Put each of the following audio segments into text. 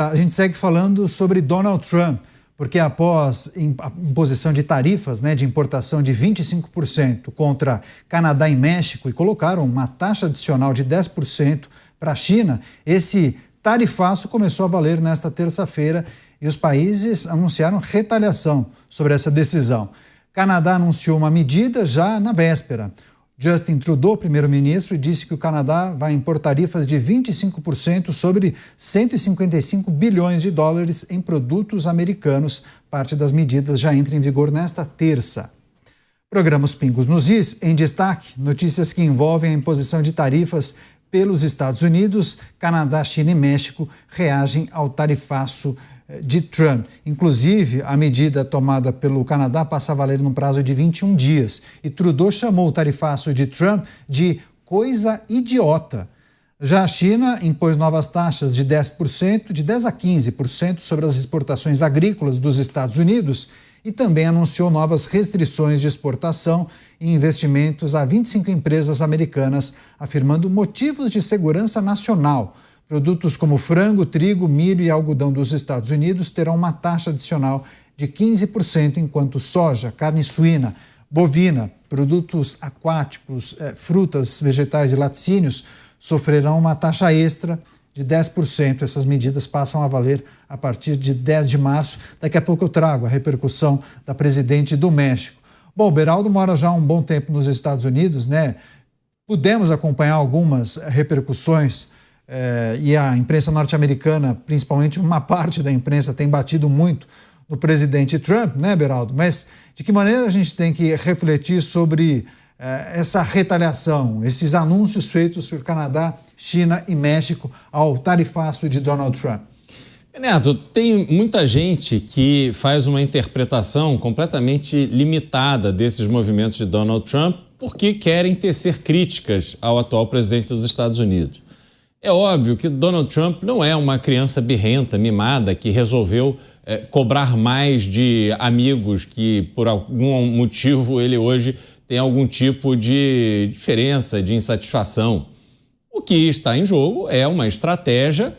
A gente segue falando sobre Donald Trump, porque após a imposição de tarifas, de importação de 25% contra Canadá e México e colocaram uma taxa adicional de 10% para a China, esse tarifaço começou a valer nesta terça-feira e os países anunciaram retaliação sobre essa decisão. Canadá anunciou uma medida já na véspera. Justin Trudeau, primeiro-ministro, disse que o Canadá vai impor tarifas de 25% sobre 155 bilhões de dólares em produtos americanos. Parte das medidas já entra em vigor nesta terça. Programa Pingos nos Is, em destaque, notícias que envolvem a imposição de tarifas pelos Estados Unidos. Canadá, China e México reagem ao tarifaço de Trump. Inclusive, a medida tomada pelo Canadá passa a valer num prazo de 21 dias. E Trudeau chamou o tarifaço de Trump de coisa idiota. Já a China impôs novas taxas de 10%, de 10% a 15% sobre as exportações agrícolas dos Estados Unidos e também anunciou novas restrições de exportação e investimentos a 25 empresas americanas, afirmando motivos de segurança nacional. Produtos como frango, trigo, milho e algodão dos Estados Unidos terão uma taxa adicional de 15%, enquanto soja, carne suína, bovina, produtos aquáticos, frutas, vegetais e laticínios sofrerão uma taxa extra de 10%. Essas medidas passam a valer a partir de 10 de março. Daqui a pouco eu trago a repercussão da presidente do México. Bom, o Beraldo mora já há um bom tempo nos Estados Unidos, Pudemos acompanhar algumas repercussões e a imprensa norte-americana, principalmente uma parte da imprensa, tem batido muito no presidente Trump, Beraldo? Mas de que maneira a gente tem que refletir sobre essa retaliação, esses anúncios feitos por Canadá, China e México ao tarifaço de Donald Trump? Neto, tem muita gente que faz uma interpretação completamente limitada desses movimentos de Donald Trump porque querem tecer críticas ao atual presidente dos Estados Unidos. É óbvio que Donald Trump não é uma criança birrenta, mimada, que resolveu cobrar mais de amigos que, por algum motivo, ele hoje tem algum tipo de diferença, de insatisfação. O que está em jogo é uma estratégia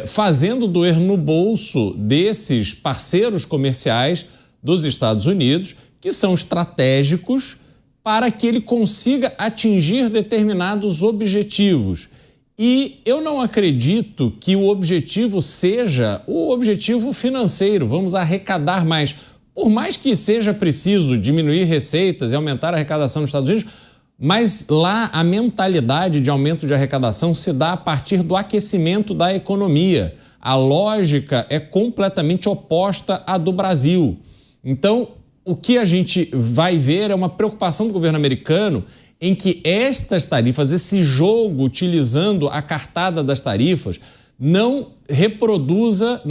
fazendo doer no bolso desses parceiros comerciais dos Estados Unidos, que são estratégicos para que ele consiga atingir determinados objetivos. E eu não acredito que o objetivo seja o objetivo financeiro, vamos arrecadar mais. Por mais que seja preciso diminuir receitas e aumentar a arrecadação nos Estados Unidos, mas lá a mentalidade de aumento de arrecadação se dá a partir do aquecimento da economia. A lógica é completamente oposta à do Brasil. Então, o que a gente vai ver é uma preocupação do governo americano em que estas tarifas, esse jogo utilizando a cartada das tarifas, não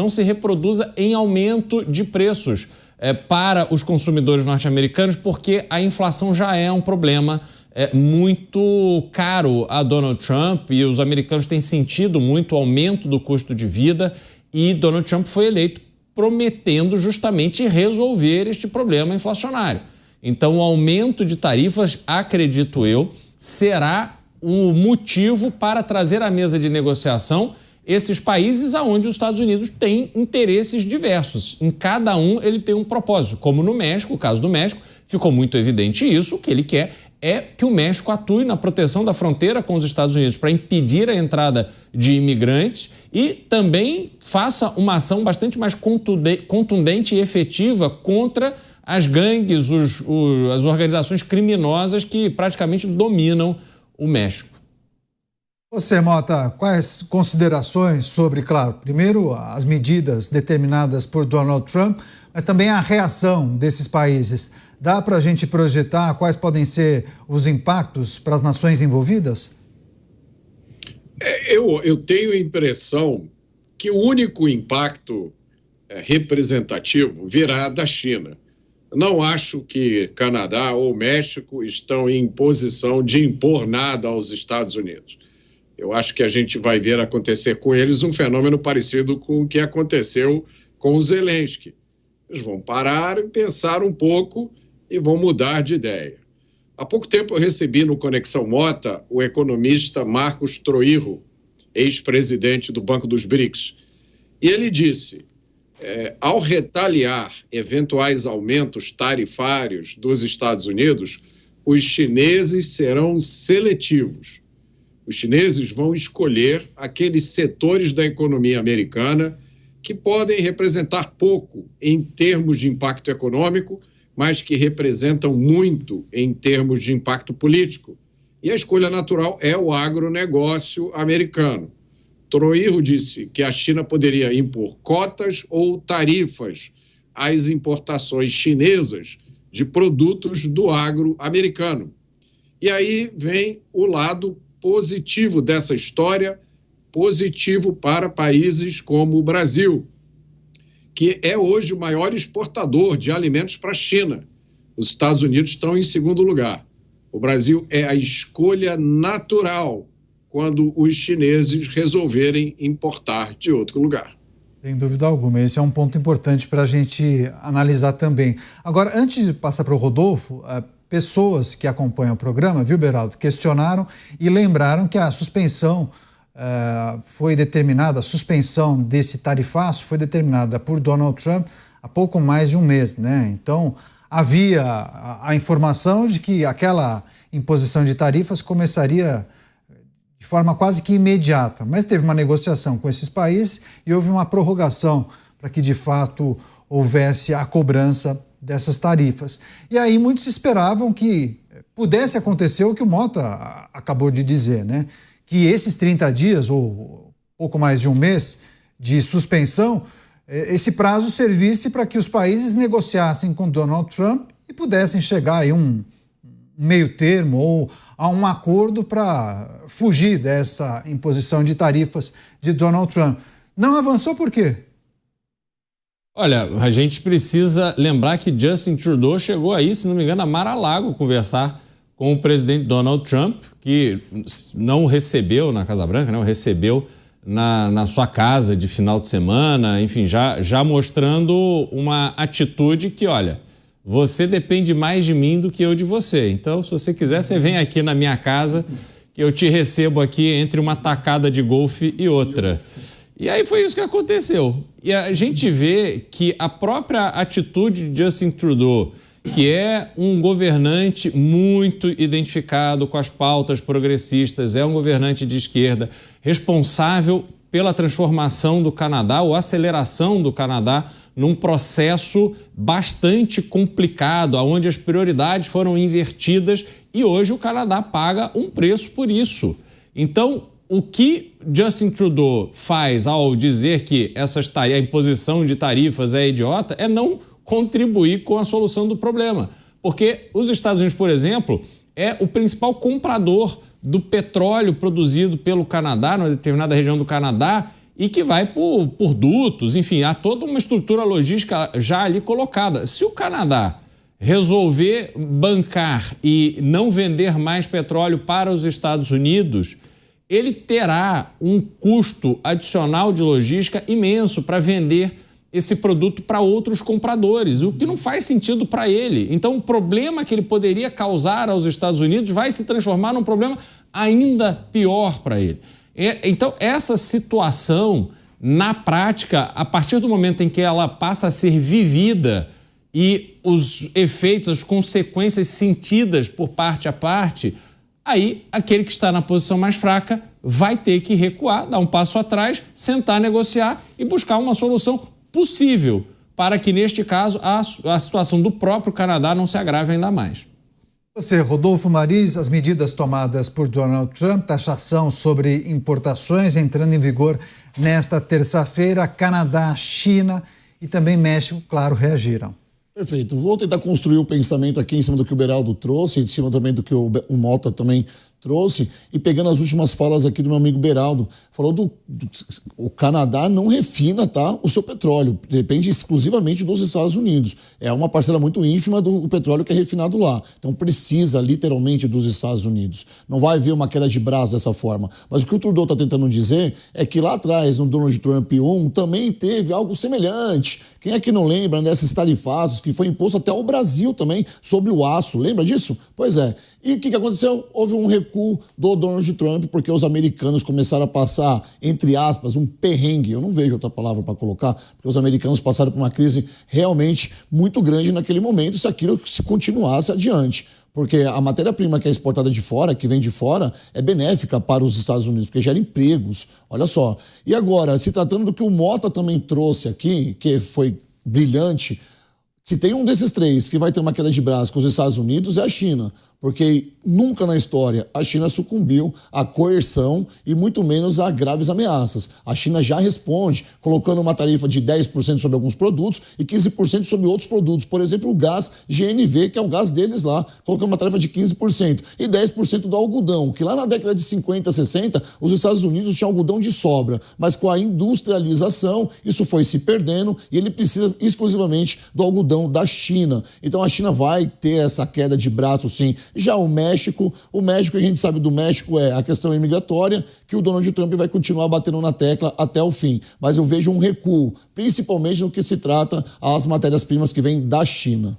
se reproduza em aumento de preços para os consumidores norte-americanos, porque a inflação já é um problema muito caro a Donald Trump e os americanos têm sentido muito o aumento do custo de vida e Donald Trump foi eleito prometendo justamente resolver este problema inflacionário. Então, o aumento de tarifas, acredito eu, será o motivo para trazer à mesa de negociação esses países aonde os Estados Unidos têm interesses diversos. Em cada um ele tem um propósito. Como no México, o caso do México, ficou muito evidente isso. O que ele quer é que o México atue na proteção da fronteira com os Estados Unidos para impedir a entrada de imigrantes e também faça uma ação bastante mais contundente e efetiva contra as gangues, as organizações criminosas que praticamente dominam o México. Você, Mota, quais considerações sobre, claro, primeiro as medidas determinadas por Donald Trump, mas também a reação desses países? Dá para a gente projetar quais podem ser os impactos para as nações envolvidas? Eu tenho a impressão que o único impacto representativo virá da China. Não acho que Canadá ou México estão em posição de impor nada aos Estados Unidos. Eu acho que a gente vai ver acontecer com eles um fenômeno parecido com o que aconteceu com o Zelensky. Eles vão parar e pensar um pouco e vão mudar de ideia. Há pouco tempo eu recebi no Conexão Mota o economista Marcos Troirro, ex-presidente do Banco dos BRICS. E ele disse, ao retaliar eventuais aumentos tarifários dos Estados Unidos, os chineses serão seletivos. Os chineses vão escolher aqueles setores da economia americana que podem representar pouco em termos de impacto econômico, mas que representam muito em termos de impacto político. E a escolha natural é o agronegócio americano. Toroirro disse que a China poderia impor cotas ou tarifas às importações chinesas de produtos do agro americano. E aí vem o lado positivo dessa história, positivo para países como o Brasil, que é hoje o maior exportador de alimentos para a China. Os Estados Unidos estão em segundo lugar. O Brasil é a escolha natural quando os chineses resolverem importar de outro lugar. Sem dúvida alguma, esse é um ponto importante para a gente analisar também. Agora, antes de passar para o Rodolfo, pessoas que acompanham o programa, viu, Beraldo, questionaram e lembraram que a suspensão foi determinada, a suspensão desse tarifaço foi determinada por Donald Trump há pouco mais de um mês, né? Então, havia a informação de que aquela imposição de tarifas começaria de forma quase que imediata, mas teve uma negociação com esses países e houve uma prorrogação para que, de fato, houvesse a cobrança dessas tarifas. E aí muitos esperavam que pudesse acontecer o que o Mota acabou de dizer, né? Que esses 30 dias, ou pouco mais de um mês de suspensão, esse prazo servisse para que os países negociassem com Donald Trump e pudessem chegar a um meio termo ou a um acordo para fugir dessa imposição de tarifas de Donald Trump. Não avançou por quê? Olha, a gente precisa lembrar que Justin Trudeau chegou aí, se não me engano, a Mar-a-Lago conversar com o presidente Donald Trump, que não o recebeu na Casa Branca, né? O recebeu na sua casa de final de semana, enfim, já mostrando uma atitude que, olha, você depende mais de mim do que eu de você. Então, se você quiser, você vem aqui na minha casa, que eu te recebo aqui entre uma tacada de golfe e outra. E aí foi isso que aconteceu. E a gente vê que a própria atitude de Justin Trudeau, que é um governante muito identificado com as pautas progressistas, é um governante de esquerda, responsável pela transformação do Canadá, ou aceleração do Canadá, num processo bastante complicado, onde as prioridades foram invertidas e hoje o Canadá paga um preço por isso. Então, o que Justin Trudeau faz ao dizer que a imposição de tarifas é idiota é não contribuir com a solução do problema. Porque os Estados Unidos, por exemplo, é o principal comprador do petróleo produzido pelo Canadá, numa determinada região do Canadá, e que vai por dutos, enfim, há toda uma estrutura logística já ali colocada. Se o Canadá resolver bancar e não vender mais petróleo para os Estados Unidos, ele terá um custo adicional de logística imenso para vender esse produto para outros compradores, o que não faz sentido para ele. Então, o problema que ele poderia causar aos Estados Unidos vai se transformar num problema ainda pior para ele. Então, essa situação, na prática, a partir do momento em que ela passa a ser vivida e os efeitos, as consequências sentidas por parte a parte, aí aquele que está na posição mais fraca vai ter que recuar, dar um passo atrás, sentar, negociar e buscar uma solução possível para que, neste caso, a situação do próprio Canadá não se agrave ainda mais. Você, Rodolfo Maris, as medidas tomadas por Donald Trump, taxação sobre importações entrando em vigor nesta terça-feira, Canadá, China e também México, claro, reagiram. Perfeito. Vou tentar construir um pensamento aqui em cima do que o Beraldo trouxe, em cima também do que o Mota também trouxe, e pegando as últimas falas aqui do meu amigo Beraldo, falou o Canadá não refina, tá, o seu petróleo, depende exclusivamente dos Estados Unidos. É uma parcela muito ínfima do petróleo que é refinado lá. Então precisa literalmente dos Estados Unidos. Não vai haver uma queda de braço dessa forma. Mas o que o Trudeau está tentando dizer é que lá atrás, no Donald Trump 1, também teve algo semelhante. Quem é que não lembra desses tarifazos que foi imposto até ao Brasil também sobre o aço? Lembra disso? Pois é. E o que aconteceu? Houve um recuo do Donald Trump, porque os americanos começaram a passar, entre aspas, um perrengue. Eu não vejo outra palavra para colocar, porque os americanos passaram por uma crise realmente muito grande naquele momento, se aquilo se continuasse adiante. Porque a matéria-prima que é exportada de fora, que vem de fora, é benéfica para os Estados Unidos, porque gera empregos. Olha só. E agora, se tratando do que o Mota também trouxe aqui, que foi brilhante, se tem um desses três que vai ter uma queda de braço com os Estados Unidos, é a China. Porque nunca na história a China sucumbiu à coerção e muito menos a graves ameaças. A China já responde colocando uma tarifa de 10% sobre alguns produtos e 15% sobre outros produtos. Por exemplo, o gás GNV, que é o gás deles lá, colocando uma tarifa de 15%. E 10% do algodão, que lá na década de 50, 60, os Estados Unidos tinham algodão de sobra. Mas com a industrialização, isso foi se perdendo e ele precisa exclusivamente do algodão da China. Então a China vai ter essa queda de braço, sim. Já o México, a gente sabe do México é a questão imigratória, que o Donald Trump vai continuar batendo na tecla até o fim. Mas eu vejo um recuo, principalmente no que se trata às matérias-primas que vêm da China.